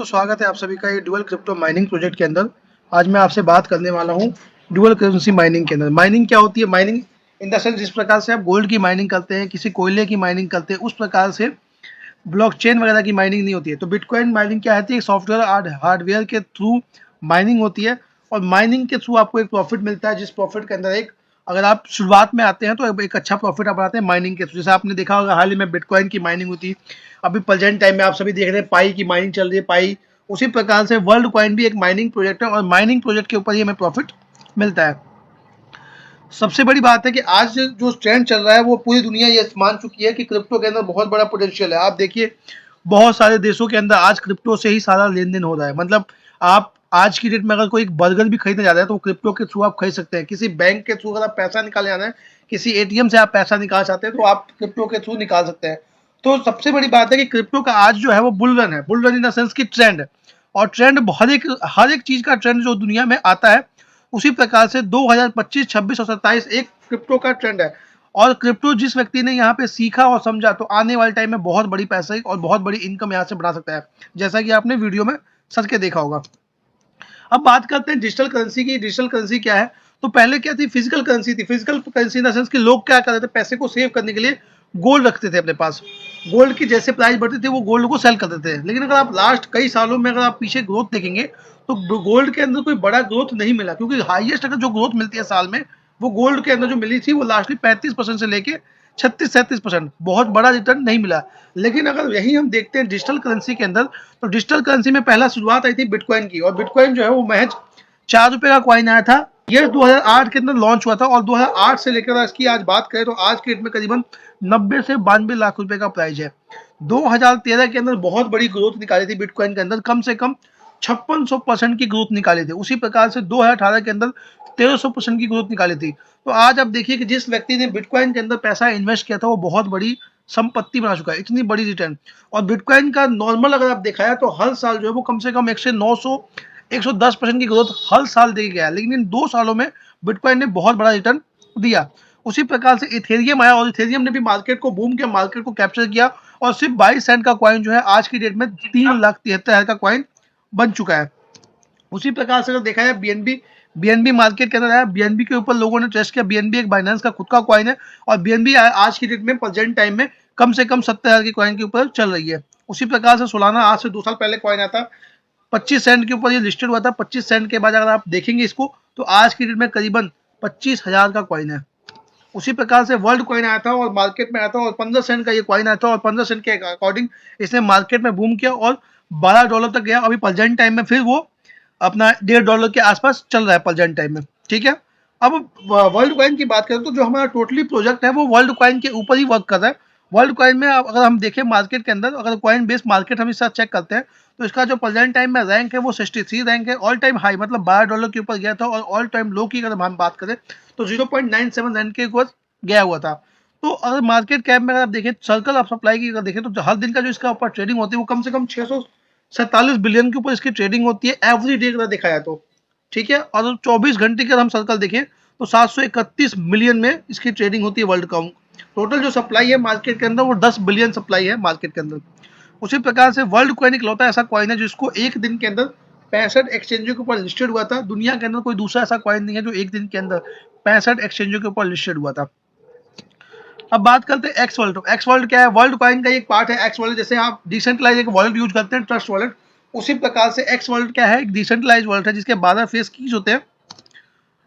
स्वागत है आप सभी का ये डुअल क्रिप्टो माइनिंग प्रोजेक्ट के अंदर। आज मैं आपसे बात करने वाला हूँ डुअल करेंसी माइनिंग के अंदर। माइनिंग क्या होती है? माइनिंग इन द सेंस जिस प्रकार से आप गोल्ड की माइनिंग करते हैं, किसी कोयले की माइनिंग करते हैं, उस प्रकार से ब्लॉकचेन वगैरह की माइनिंग नहीं होती है। तो बिटकॉइन माइनिंग क्या होती है? सॉफ्टवेयर हार्डवेयर के थ्रू माइनिंग होती है और माइनिंग के थ्रू आपको एक प्रॉफिट मिलता है, जिस प्रॉफिट के अंदर एक अगर आप शुरुआत में आते हैं तो एक अच्छा प्रॉफिट आप बनाते हैं माइनिंग के थ्रू। जैसे आपने देखा होगा हाल ही में बिटकॉइन की माइनिंग होती है, अभी प्रेजेंट टाइम में आप सभी देख रहे हैं पाई की माइनिंग चल रही है। पाई उसी प्रकार से वर्ल्ड कॉइन भी एक माइनिंग प्रोजेक्ट है और माइनिंग प्रोजेक्ट के ऊपर ही हमें प्रॉफिट मिलता है। सबसे बड़ी बात है कि आज जो ट्रेंड चल रहा है वो पूरी दुनिया ये मान चुकी है कि क्रिप्टो के अंदर बहुत बड़ा पोटेंशियल है। आप देखिए बहुत सारे देशों के अंदर आज क्रिप्टो से ही सारा लेन देन हो रहा है। मतलब आप आज की डेट में अगर कोई एक बर्गर भी खरीदने जा रहे हैं तो क्रिप्टो के थ्रू आप खरीद सकते हैं। किसी बैंक के थ्रू अगर आप पैसा निकालने जाना है, किसी एटीएम से आप पैसा निकाल चाहते हैं तो आप क्रिप्टो के थ्रू निकाल सकते हैं। तो सबसे बड़ी बात है कि क्रिप्टो का आज जो है वो बुल रन है। Bull run in the sense की ट्रेंड है, और ट्रेंड हर एक चीज का ट्रेंड जो दुनिया में आता है उसी प्रकार से 2025, 26 और 27 एक क्रिप्टो का ट्रेंड है। और क्रिप्टो जिस व्यक्ति ने यहाँ पे सीखा और समझा तो आने वाले टाइम में बहुत बड़ी पैसे और बहुत बड़ी इनकम यहाँ से बना सकता है, जैसा कि आपने वीडियो में सर्च के देखा होगा। अब बात करते हैं डिजिटल करेंसी की। डिजिटल करेंसी क्या है? तो पहले क्या थी? फिजिकल करेंसी थी। Physical currency in the sense कि लोग क्या करते थे, पैसे को सेव करने के लिए गोल्ड रखते थे अपने पास। गोल्ड की जैसे प्राइस बढ़ती थी वो गोल्ड को सेल करते थे। लेकिन अगर आप लास्ट कई सालों में अगर आप पीछे ग्रोथ देखेंगे तो गोल्ड के अंदर कोई बड़ा ग्रोथ नहीं मिला, क्योंकि हाईएस्ट अगर जो ग्रोथ मिलती है साल में वो गोल्ड के अंदर जो मिली थी वो लास्टली 35% से लेके 36-37%, बहुत बड़ा रिटर्न नहीं मिला। लेकिन अगर यही हम देखते हैं डिजिटल करेंसी के अंदर, तो डिजिटल करेंसी में पहला शुरुआत आई थी बिटकॉइन की, और बिटकॉइन जो है वो महज 4 रुपए का कॉइन आया था। ये 2008 के अंदर लॉन्च हुआ था, और 2008 से लेकर इसकी आज बात करें तो आज के डेट में करीबन 90 से 92 लाख रुपए का प्राइस है। 2013 के अंदर बहुत बड़ी ग्रोथ निकाली थी बिटकॉइन के अंदर, कम से कम 5600% की ग्रोथ निकाली थी। उसी प्रकार से 2018 के अंदर 1300% की ग्रोथ निकाली थी। तो आज आप देखिए कि जिस व्यक्ति ने बिटकॉइन के अंदर पैसा इन्वेस्ट किया था वो बहुत बड़ी संपत्ति बना चुका है, इतनी बड़ी रिटर्न। और बिटकॉइन का नॉर्मल अगर आप देखा है तो हर साल जो है वो कम से कम 110% की ग्रोथ हर साल दे गया है। लेकिन इन 2 सालों में बिटकॉइन ने बहुत बड़ा रिटर्न दिया। उसी प्रकार से इथेरियम आया और इथेरियम ने भी मार्केट को बूम किया, मार्केट को कैप्चर किया, और सिर्फ 22 सेंट का कॉइन जो है आज की डेट में 3,73,000 का कॉइन बन चुका है। उसी प्रकार से अगर देखा जाए बीएनबी, बीएनबी मार्केट के अंदर आया। बीएनबी के ऊपर लोगों ने ट्रस्ट किया। बीएनबी एक बाइनेंस का खुद का कॉइन है, और बीएनबी आज की डेट में प्रेजेंट टाइम में कम से कम 70,000 की कॉइन के ऊपर चल रही है। उसी प्रकार से सोलाना आज से 2 साल पहले कॉइन आया था, 25 सेंट के ऊपर ये लिस्टेड हुआ था। 25 सेंट के बाद अगर आप देखेंगे इसको तो आज की डेट में करीबन 25,000 का कॉइन है। उसी प्रकार से वर्ल्ड कॉइन आया था और मार्केट में आया था, और 15 सेंट का ये कॉइन आया था, और 15 सेंट के अकॉर्डिंग इसने मार्केट में बूम किया और $12 तक गया। अभी प्रेजेंट टाइम में फिर वो अपना $1.5 के आसपास चल रहा है प्रेजेंट टाइम में। ठीक है, अब वर्ल्ड कॉइन की बात करें तो जो हमारा टोटली प्रोजेक्ट है वो वर्ल्ड कॉइन के ऊपर ही वर्क कर रहा है। वर्ल्ड कॉइन में अगर हम देखें मार्केट के अंदर, अगर कॉइन बेस्ड मार्केट हम इस साथ चेक करते हैं तो इसका जो प्रेजेंट टाइम में रैंक है वो 63 रैंक है। ऑल टाइम हाई मतलब $12 के ऊपर गया था, और ऑल टाइम लो की अगर हम बात करें तो 0.97 रैंक के ऊपर गया हुआ था। तो अगर मार्केट कैप में अगर आप देखें सर्कल ऑफ सप्लाई की अगर देखें तो हर दिन का जो इसका ऊपर ट्रेडिंग होती है वो कम से कम 647 बिलियन के ऊपर इसकी ट्रेडिंग होती है एवरी डे अगर देखा जाए तो। ठीक है, और 24 घंटे के हम सर्कल देखें तो 731 मिलियन में इसकी ट्रेडिंग होती है वर्ल्ड का। टोटल जो सप्लाई है मार्केट के अंदर वो 10 बिलियन सप्लाई है मार्केट के अंदर। उसी प्रकार से वर्ल्ड कॉइन इकलौता ऐसा कॉइन है जिसको एक दिन के अंदर 65 एक्सचेंजों के ऊपर लिस्टेड हुआ था। दुनिया के अंदर कोई दूसरा ऐसा कॉइन नहीं है जो एक दिन के अंदर 65 एक्सचेंजों के ऊपर लिस्टेड हुआ था। अब बात करते हैं एक्स वॉलेट। एक्स वॉलेट क्या है? वर्ल्ड कॉइन का एक पार्ट है एक्स वॉलेट। जैसे आप डिसेंट्रलाइज एक वॉलेट यूज करते हैं ट्रस्ट वॉलेट, उसी प्रकार से एक्स वॉलेट क्या है? एक डिसेंट्रलाइज वॉलेट है जिसके 12 फेस कीज होते हैं।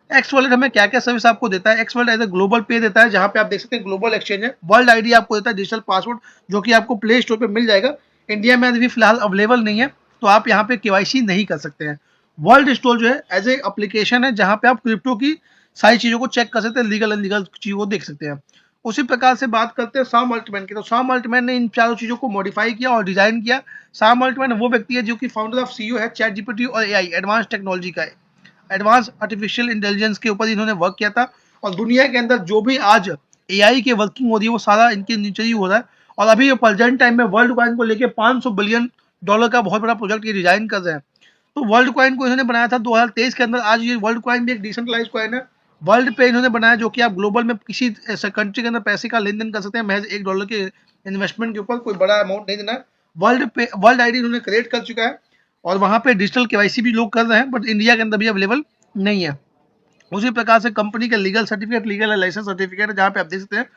एक्स वॉलेट हमें क्या क्या सर्विस आपको देता है? X wallet as a global pay देता है, जहां पे आप देख सकते हैं ग्लोबल एक्सचेंज है। वर्ल्ड आईडी आपको देता है, डिजिटल पासवर्ड, जो कि आपको प्ले स्टोर पे मिल जाएगा। इंडिया में अभी फिलहाल अवेलेबल नहीं है तो आप यहाँ पे केवाईसी नहीं कर सकते हैं। वर्ल्ड स्टोर जो है एज ए एप्लीकेशन है जहाँ पे आप क्रिप्टो की सारी चीजों को चेक कर सकते हैं, लीगल अनलीगल चीजों को देख सकते हैं। उसी प्रकार से बात करते हैं सैम अल्टमैन की, तो सैम अल्टमैन ने इन चारों चीजों को मॉडिफाई किया और डिजाइन किया। सैम अल्टमैन वो व्यक्ति है जो कि फाउंडर ऑफ सीईओ है चैट जीपीटी और एआई एडवांस टेक्नोलॉजी का, एडवांस आर्टिफिशियल इंटेलिजेंस के ऊपर इन्होंने वर्क किया था। और दुनिया के अंदर जो भी आज एआई की वर्किंग हो रही है वो सारा इनके नीचे ही हो रहा है। और अभी प्रेजेंट टाइम में वर्ल्ड कॉइन को लेके $500 बिलियन का बहुत बड़ा प्रोजेक्ट ये डिजाइन कर रहे हैं। तो वर्ल्ड कॉइन को इन्होंने बनाया था 2023 के अंदर। आज ये वर्ल्ड कॉइन भी एक डिसेंट्रलाइज कॉइन है, वर्ल्ड पे इन्होंने बनाया, जो कि आप ग्लोबल में किसी ऐसे कंट्री के अंदर पैसे का लेन देन कर सकते हैं महज $1 के इन्वेस्टमेंट के ऊपर, कोई बड़ा अमाउंट नहीं देना है। वर्ल्ड आईडी इन्होंने क्रिएट कर चुका है। और वहाँ पे डिजिटल केवाईसी भी लोग कर रहे हैं, बट इंडिया के अंदर भी अवेलेबल नहीं है। उसी प्रकार से कंपनी का legal certificate, legal licence certificate है, जहाँ पे आप देख सकते हैं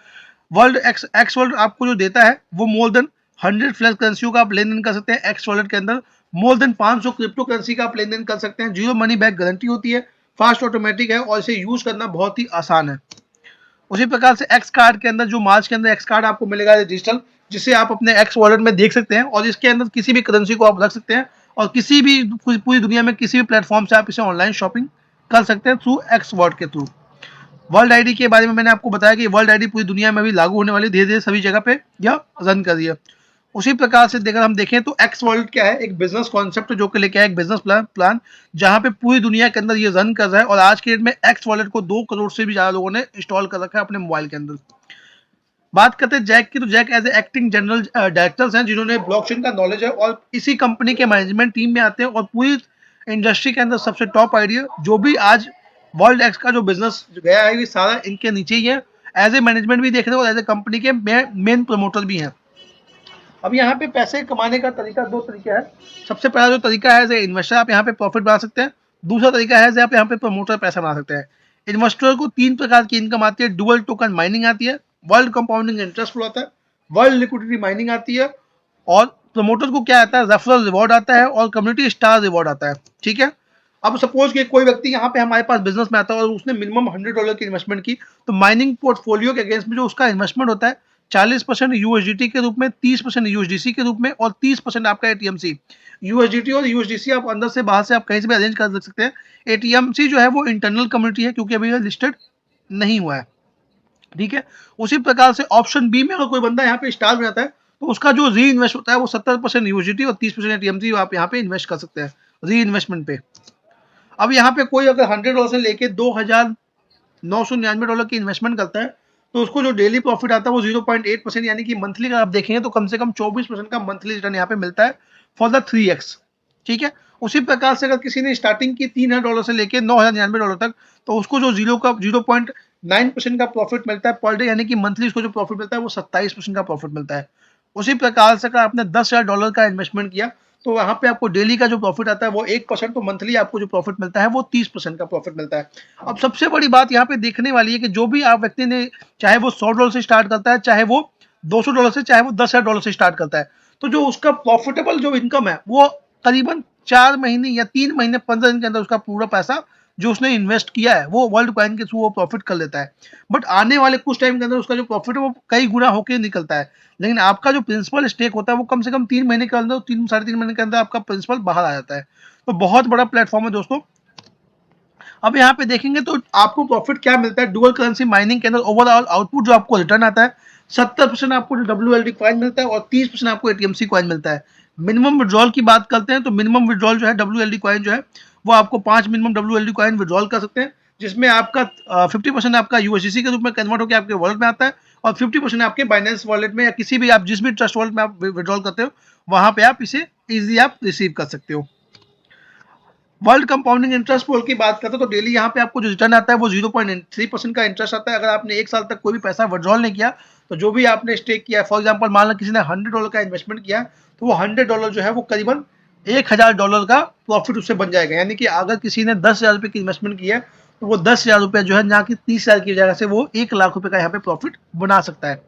वर्ल्ड एक्स वर्ल्ड आपको जो देता है वो मोर देन 100 फ्लैश करेंसियों का आप लेन देन कर सकते हैं। एक्स वॉलेट के अंदर मोर देन 500 क्रिप्टो करेंसी का आप लेन देन कर सकते हैं। जीरो मनी बैक गारंटी होती है, फास्ट ऑटोमेटिक है और इसे यूज करना बहुत ही आसान है। उसी प्रकार से एक्स कार्ड के अंदर जो मार्च के अंदर एक्स कार्ड आपको मिलेगा डिजिटल, जिसे आप अपने एक्स वॉलेट में देख सकते हैं और इसके अंदर किसी भी करेंसी को आप रख सकते हैं और किसी भी पूरी दुनिया में किसी भी प्लेटफॉर्म से आप इसे ऑनलाइन शॉपिंग कर सकते हैं थ्रू एक्स वॉलेट के थ्रू। वर्ल्ड आईडी के बारे में मैंने आपको बताया कि वर्ल्ड आईडी पूरी दुनिया में भी लागू होने वाली, धीरे धीरे सभी जगह पे यह रन कर रही है। उसी प्रकार से अगर हम देखें तो एक्स वॉलेट क्या है, एक बिजनेस कॉन्सेप्ट जो कि लेके आया, एक बिजनेस प्लान जहां पे पूरी दुनिया के अंदर ये रन कर रहा है और आज के डेट में एक्स वॉलेट को 2 करोड़ से भी ज्यादा लोगों ने इंस्टॉल कर रखा है अपने मोबाइल के अंदर। बात करते हैं जैक की, तो Jack as a acting general directors हैं जिन्होंने ब्लॉकचेन का नॉलेज है और इसी कंपनी के मैनेजमेंट टीम में आते हैं और पूरी इंडस्ट्री के अंदर सबसे टॉप आइडिया जो भी आज वर्ल्ड एक्स का जो बिजनेस गया है ये सारा इनके नीचे ही है। एज ए मैनेजमेंट भी देख रहे हो और एज ए कंपनी के मेन प्रमोटर भी हैं। अब यहाँ पे पैसे कमाने का तरीका 2 तरीका है। सबसे पहला जो तरीका है एज ए इन्वेस्टर आप यहाँ पे प्रॉफिट बना सकते हैं। दूसरा तरीका है आप यहाँ पे प्रमोटर पैसा बना सकते हैं। इन्वेस्टर को 3 प्रकार की इनकम आती है। डुअल टोकन माइनिंग आती है, वर्ल्ड कंपाउंडिंग इंटरेस्ट फ्लो आता है, वर्ल्ड लिक्विडिटी माइनिंग आती है और प्रमोटर को क्या आता है, रेफरल रिवॉर्ड आता है और कम्युनिटी स्टार रिवॉर्ड आता है। ठीक है, अब सपोज कि कोई व्यक्ति यहाँ पे हमारे पास बिजनेस में आता है और उसने मिनिमम $100 की इन्वेस्टमेंट की, तो माइनिंग पोर्टफोलियो के अगेंस्ट में जो उसका इन्वेस्टमेंट होता है 40% यूएसडीटी के रूप में, 30% यूएसडीसी के रूप में और 30% आपका एटीएमसी। यूएसडीटी और यूएसडीसी आप अंदर से बाहर से आप कहीं से भी अरेंज कर सकते हैं। एटीएमसी जो है वो इंटरनल कम्युनिटी है क्योंकि अभी लिस्टेड नहीं हुआ है। ठीक है, उसी प्रकार से ऑप्शन बी में अगर कोई बंदा यहाँ पे स्टार बनाता है तो उसका जो री इन्वेस्ट होता है वो 70% यूएसडीटी और 30% एटीएमसी आप यहाँ पे इन्वेस्ट कर सकते हैं री इन्वेस्टमेंट पे। अब यहाँ पे कोई अगर $100 से लेके $2,999 की इन्वेस्टमेंट करता है तो उसको जो डेली प्रॉफिट आता है वो 0.8% यानी कि मंथली अगर आप देखेंगे तो कम से कम 24% का मंथली रिटर्न यहाँ पे मिलता है फॉर द 3x। ठीक है, उसी प्रकार से अगर किसी ने स्टार्टिंग की $3,000 से लेके $9,099 तक, तो उसको जो 0.9% का प्रॉफिट मिलता है पर डे, यानी कि मंथली उसको जो प्रॉफिट मिलता है वो 27% का प्रॉफिट मिलता है। उसी प्रकार से अगर आपने $10,000 का इन्वेस्टमेंट किया तो वहाँ पे आपको डेली का जो प्रॉफिट आता है वो 1%, तो मंथली आपको जो प्रॉफिट मिलता है वो 30% का प्रॉफिट मिलता है। अब सबसे बड़ी बात यहाँ पे देखने वाली है कि जो भी आप व्यक्ति ने, चाहे वो $100 से स्टार्ट करता है, चाहे वो $200 से, चाहे वो $10,000 से स्टार्ट करता है, तो जो उसका प्रॉफिटेबल जो इनकम है वो करीबन 4 महीने या 3 महीने 15 दिन के अंदर उसका पूरा पैसा जो उसने इन्वेस्ट किया है वो वर्ल्ड कॉइन के थ्रू वो प्रॉफिट कर लेता है। बट आने वाले कुछ टाइम के अंदर उसका जो प्रॉफिट है वो कई गुना होकर निकलता है, लेकिन आपका जो प्रिंसिपल स्टेक होता है वो कम से कम 3 महीने के अंदर, 3-3.5 महीने के अंदर आपका प्रिंसिपल बाहर आ जाता है। तो बहुत बड़ा प्लेटफॉर्म है दोस्तों। अब यहाँ पे देखेंगे तो आपको प्रॉफिट क्या मिलता है डुअल करेंसी माइनिंग के अंदर। ओवरऑल आउटपुट जो आपको रिटर्न आता है 70% आपको WLD कॉइन मिलता है और 30% आपको एटीएमसी कॉइन मिलता है। मिनिमम विड्रॉल की बात करते हैं तो मिनिमम विड्रॉल जो है WLD कॉइन जो है वो आपको 5 मिनिमम WLD कॉइन विड्रॉल कर सकते हैं, जिसमें आपका 50% आपका यूएसडीसी के रूप में कन्वर्ट होकर आपके वॉलेट में आता है और 50% आपके बाइनेंस वॉलेट में या किसी भी आप जिस भी ट्रस्ट वॉलेट में आप विड्रॉल करते हो वहां पे आप इसे इजीली आप रिसीव कर सकते हो। वर्ल्ड कंपाउंडिंग इंटरेस्ट पोल की बात करते हैं तो डेली यहाँ पे आपको जो रिटर्न आता है वो 0.3% का इंटरेस्ट आता है। अगर आपने 1 साल तक कोई भी पैसा विड्रॉल नहीं किया तो जो भी आपने स्टेक किया है, फॉर एग्जांपल मान लो किसी ने $100 का इन्वेस्टमेंट किया तो वो $100 जो है वो करीबन $1,000 का प्रॉफिट उससे बन जाएगा। यानी कि अगर किसी ने 10,000 रुपये की इन्वेस्टमेंट की है तो वो 10,000 रुपये जो है ना कि 30,000 की जगह से वो 1 लाख रुपये का यहाँ पे प्रॉफिट बना सकता है।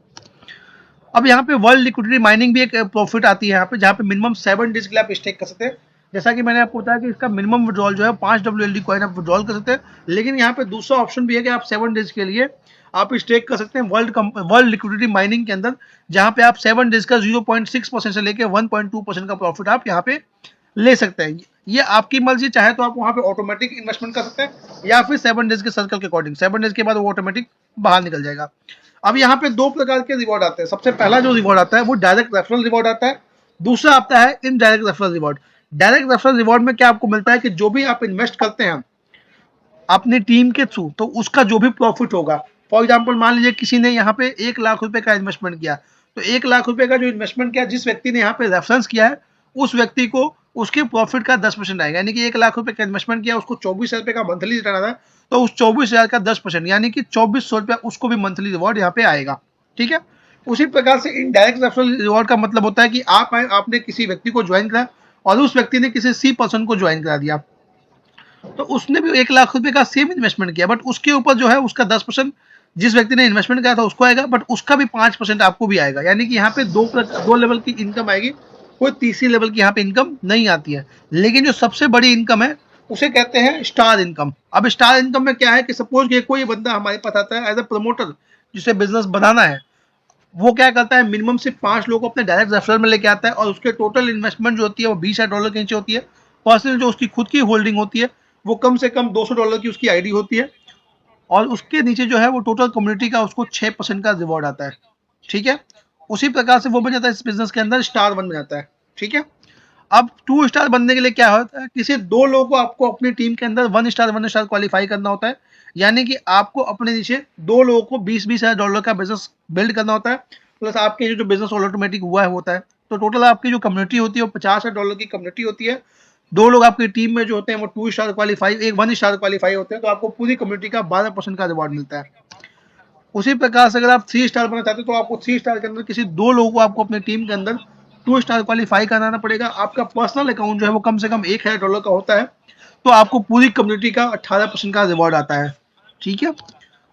अब यहाँ पे वर्ल्ड लिक्विडिटी माइनिंग भी एक प्रॉफिट आती है यहाँ पे, जहाँ पे मिनिमम 7 डेज के लिए आप स्टेक कर सकते हैं। जैसा कि मैंने आपको बताया कि इसका मिनिमम विड्रॉल जो है 5 WLD कॉइन आप विड्रॉल कर सकते हैं, लेकिन यहाँ पे दूसरा ऑप्शन भी है कि आप 7 डेज के लिए आप स्टेक कर सकते हैं वर्ल्ड लिक्विडिटी माइनिंग के अंदर, जहाँ पे आप 7 डेज का 0.6% से लेकर 1.2% का प्रॉफिट आप यहाँ पे ले सकते हैं। ये आपकी मर्जी, चाहे तो आप वहाँ पे ऑटोमेटिक इन्वेस्टमेंट कर सकते हैं या फिर 7 डेज के सर्कल के अकॉर्डिंग 7 डेज के बाद वो ऑटोमेटिक बाहर निकल जाएगा। अब यहाँ पे 2 प्रकार के रिवॉर्ड आते हैं। सबसे पहला जो रिवॉर्ड आता है वो डायरेक्ट रेफरल रिवॉर्ड आता है, दूसरा आता है indirect referral reward. Direct referral reward में क्या आपको मिलता है कि जो भी आप इन्वेस्ट करते हैं अपनी टीम के थ्रू तो उसका जो भी प्रॉफिट होगा, फॉर एग्जांपल मान लीजिए किसी ने यहाँ पे 1 लाख रुपए का इन्वेस्टमेंट किया, तो 1 लाख रुपए का जो इन्वेस्टमेंट किया जिस व्यक्ति ने यहाँ पे रेफरेंस किया है उस व्यक्ति को उसके प्रॉफिट का 10% आएगा। यानी कि 1 लाख रुपए का इन्वेस्टमेंट किया उसको 24,000 रुपए का मंथली रिटर्न आता है, तो उस 24,000 का 10% यानी कि 2400 रुपया उसको भी मंथली रिवॉर्ड यहाँ पे आएगा। ठीक है, उसी प्रकार से इनडायरेक्ट रेफरल रिवॉर्ड का मतलब होता है कि आपने किसी व्यक्ति को ज्वाइन करा और उस व्यक्ति ने किसी सी पर्सन को ज्वाइन करा दिया, तो उसने भी 1 लाख रुपए का सेम इन्वेस्टमेंट किया, बट उसके ऊपर जो है उसका 10% जिस व्यक्ति ने इन्वेस्टमेंट किया था उसको आएगा, बट उसका भी 5% आपको भी आएगा। यानी कि यहाँ पे दो लेवल की इनकम आएगी, कोई तीसरी लेवल की यहाँ पे इनकम नहीं आती है। लेकिन जो सबसे बड़ी इनकम है उसे कहते हैं स्टार इनकम। अब स्टार इनकम में क्या है कि सपोज कि कोई बंदा हमारे पास आता है एज अ प्रमोटर, जिसे बिजनेस बनाना है, वो क्या करता है मिनिमम से 5 लोगों को अपने डायरेक्ट रेफरल में लेके आता है, और उसके टोटल इन्वेस्टमेंट जो होती है वो $20,000 के नीचे होती है। पर्सनल जो उसकी खुद की होल्डिंग होती है वो कम से कम $200 की उसकी आईडी होती है, और उसके नीचे जो है वो टोटल कम्युनिटी का उसको 6% का रिवॉर्ड आता है। ठीक है, उसी प्रकार से वो बन जाता है इस बिजनेस के अंदर स्टार 1 बन जाता है। ठीक है, अब 2 स्टार बनने के लिए क्या होता है, किसी 2 लोगों को आपको अपनी टीम के अंदर 1 स्टार क्वालिफाई करना होता है। यानी कि आपको अपने नीचे 2 लोगों को $20,000 का बिजनेस बिल्ड करना होता है, प्लस आपके जो बिजनेस ऑटोमेटिक हुआ है होता है। तो टोटल आपकी जो कम्युनिटी होती है वो $50,000 की कम्युनिटी होती है। 2 लोग आपकी टीम में जो होते हैं वो 2 स्टार क्वालिफाई, एक 1 स्टार क्वालिफाई होते हैं, तो आपको पूरी कम्युनिटी का 12% का रिवॉर्ड मिलता है। उसी प्रकार से अगर आप 3 स्टार बनना चाहते हो तो आपको 3 स्टार के अंदर किसी 2 लोगों को आपको अपनी टीम के अंदर 2 स्टार क्वालिफाई कराना पड़ेगा। आपका पर्सनल अकाउंट जो है वो कम से कम $1,000 का होता है, तो आपको पूरी कम्युनिटी का 18% का रिवॉर्ड आता है। ठीक है,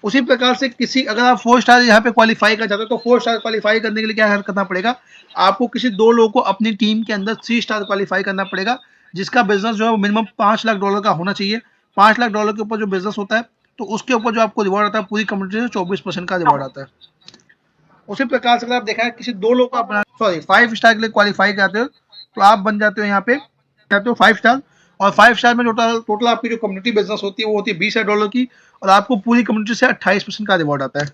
उसी प्रकार से किसी अगर आप 4 स्टार यहाँ पे क्वालिफाई करना चाहते हो तो 4 स्टार क्वालिफाई करने के लिए क्या करना पड़ेगा, आपको किसी 2 लोगों को अपनी टीम के अंदर 3 स्टार क्वालिफाई करना पड़ेगा, जिसका बिजनेस जो है वो मिनिमम $5 लाख का होना चाहिए। $5 लाख के ऊपर जो बिजनेस होता है तो उसके ऊपर जो आपको रिवॉर्ड आता है पूरी कम्युनिटी से 24% का रिवॉर्ड आता है। उसी प्रकार से अगर आप देखा है किसी 2 लोगों को आप 5 स्टार के लिए क्वालिफाई करते हो तो आप बन जाते हो यहाँ पे कहते हो 5 स्टार, और 5 स्टार में टोटल आपकी जो कम्युनिटी बिजनेस होती है वो होती है $20,000 की, और आपको पूरी कम्युनिटी से 28% का रिवॉर्ड आता है।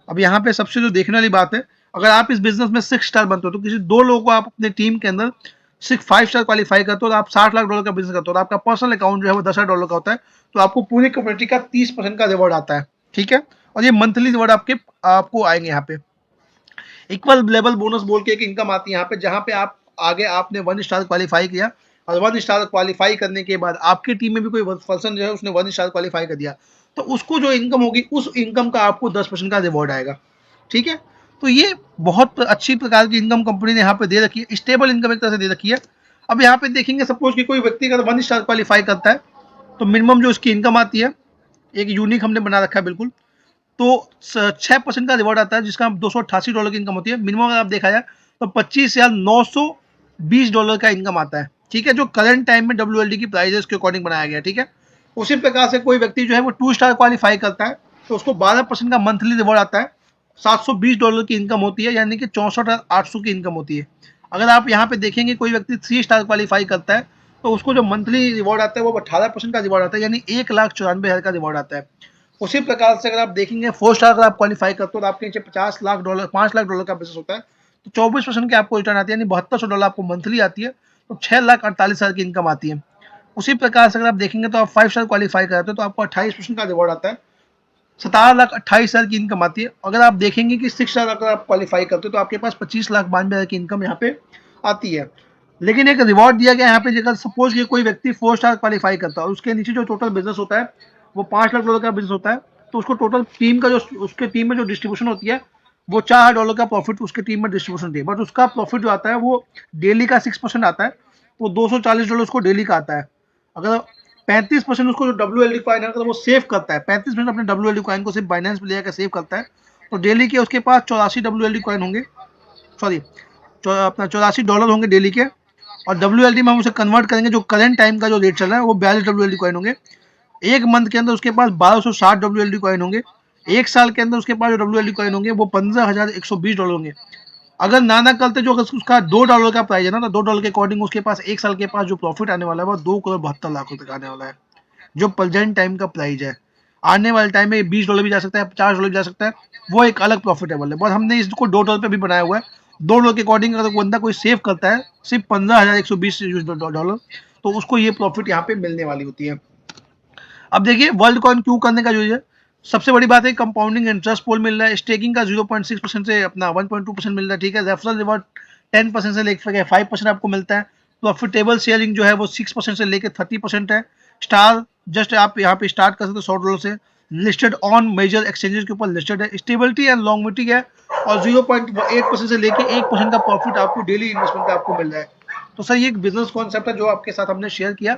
अब यहाँ पे सबसे जो देखने वाली बात है, अगर आप इस बिजनेस में 6 स्टार बनते हो तो किसी 2 लोगों को आप अपने टीम के अंदर 5 स्टार क्वालिफाई करते हो, तो आप $60 लाख का बिजनेस करते हो, तो आपका पर्सनल अकाउंट जो है वो $10,000 का होता है, तो आपको पूरी कम्युनिटी का 30% का रिवॉर्ड आता है। ठीक है, और ये मंथली रिवॉर्ड आपको आएंगे यहाँ पे। इक्वल लेवल बोनस बोल के एक इनकम आती है यहाँ पे, जहाँ पे आप आगे आपने 1 स्टार क्वालिफाई किया, और 1 स्टार क्वालिफाई करने के बाद आपकी टीम में भी कोई पर्सन जो है उसने 1 स्टार क्वालिफाई कर दिया, तो उसको जो इनकम होगी उस इनकम का आपको 10% का रिवॉर्ड आएगा। ठीक है, तो ये बहुत अच्छी प्रकार की इनकम कंपनी ने यहाँ पे दे रखी है, स्टेबल इनकम एक तरह से दे रखी है। अब यहाँ पे देखेंगे सपोज कि कोई व्यक्ति अगर 1 स्टार क्वालिफाई करता है तो मिनिमम जो उसकी इनकम आती है, एक यूनिक हमने बना रखा है बिल्कुल, तो 6% का रिवॉर्ड आता है, जिसका $288 की इनकम होती है। मिनिमम अगर आप देखा जाए तो $25,920 का इनकम आता है। ठीक है, जो करंट टाइम में WLD की प्राइस है उसके अकॉर्डिंग बनाया गया। ठीक है, उसी प्रकार से कोई व्यक्ति जो है वो 2 स्टार क्वालिफाई करता है तो उसको 12% का मंथली रिवॉर्ड आता है, $720 की इनकम होती है, यानी कि 64,800 की इनकम होती है। अगर आप यहाँ पे देखेंगे कोई व्यक्ति 3 स्टार क्वालिफाई करता है तो उसको जो मंथली रिवॉर्ड आता है वो 18% का रिवॉर्ड आता है, यानी 1,94,000 का रिवॉर्ड आता है। उसी प्रकार से अगर आप देखेंगे 4 स्टार अगर आप क्वालिफाई करते हो तो आपके नीचे $5 लाख का बिजनेस होता है, तो 24% की आपको रिटर्न आती है, यानी $7200 आपको मंथली आती है, तो 6,48,000 की इनकम आती है। उसी प्रकार से अगर आप देखेंगे तो आप 5 स्टार क्वालिफाई करते हो तो आपको 28% का रिवॉर्ड आता है, 17,28,000 की इनकम आती है। अगर आप देखेंगे कि 6 स्टार अगर आप क्वालिफाई करते हो तो आपके पास 25,92,000 की इनकम यहाँ पे आती है। लेकिन एक रिवॉर्ड दिया गया यहाँ पे, अगर सपोज कि कोई व्यक्ति 4 स्टार क्वालिफाई करता है और उसके नीचे जो टोटल बिजनेस होता है वो $5 लाख का बिजनेस होता है, तो उसको टोटल टीम का जो उसके टीम में जो डिस्ट्रीब्यूशन होती है वो $4 का प्रॉफिट उसके टीम में डिस्ट्रीब्यूशन होती है, बट उसका प्रॉफिट जो आता है वो डेली का 6% आता है, तो $240 उसको डेली का आता है। अगर 35% उसको जो WLD कॉइन है वो सेव करता है, 35% अपने WLD कॉइन को सिर्फ बाइनेंस में लेकर सेव करता है, तो डेली के उसके पास 84 WLD कॉइन होंगे, सॉरी अपना $84 होंगे डेली के, और WLD में हम उसे कन्वर्ट करेंगे जो करंट टाइम का जो रेट चल रहा है वो 42 WLD कॉइन होंगे। एक मंथ के अंदर उसके पास 1260 WLD कॉइन होंगे। एक साल के अंदर उसके पास जो WLD कॉइन होंगे वो $15,120 होंगे। अगर ना करते जो अगर उसका $2 का प्राइस है ना, तो $2 के अकॉर्डिंग उसके पास एक साल के पास जो प्रॉफिट आने वाला है वो 2,72,00,000 रुपए आने वाला है, जो प्रेजेंट टाइम का प्राइस है। आने वाले टाइम में $20 भी जा सकता है, $50 भी जा सकता है, वो एक अलग प्रॉफिटेबल है, बट हमने इसको $2 पे भी बनाया हुआ है। $2 के अकॉर्डिंग अगर बंदा कोई सेव करता है सिर्फ $15,120, तो उसको ये प्रॉफिट यहाँ पे मिलने वाली होती है। अब देखिए वर्ल्ड कॉइन क्यों करने का जो है सबसे बड़ी बात है, कंपाउंडिंग इंटरेस्ट पोल मिल रहा है, स्टेकिंग का 0.6% से अपना 1.2% मिल रहा है। ठीक है, रेफरल रिवॉर्ड 10% से लेकर 5% आपको मिलता है। प्रॉफिटेबल शेयरिंग जो है वो 6% से लेकर 30% है। स्टार जस्ट आप यहाँ पे स्टार्ट कर सकते हो $100 से, लिस्टेड ऑन मेजर एक्सचेंजेस के ऊपर लिस्टेड है, स्टेबिलिटी एंड लॉन्गविटी है, और 0.8% से लेकर 1% का प्रॉफिट आपको डेली इन्वेस्टमेंट का आपको मिल रहा है। तो सर ये एक बिजनेस कॉन्सेप्ट है जो आपके साथ हमने शेयर किया।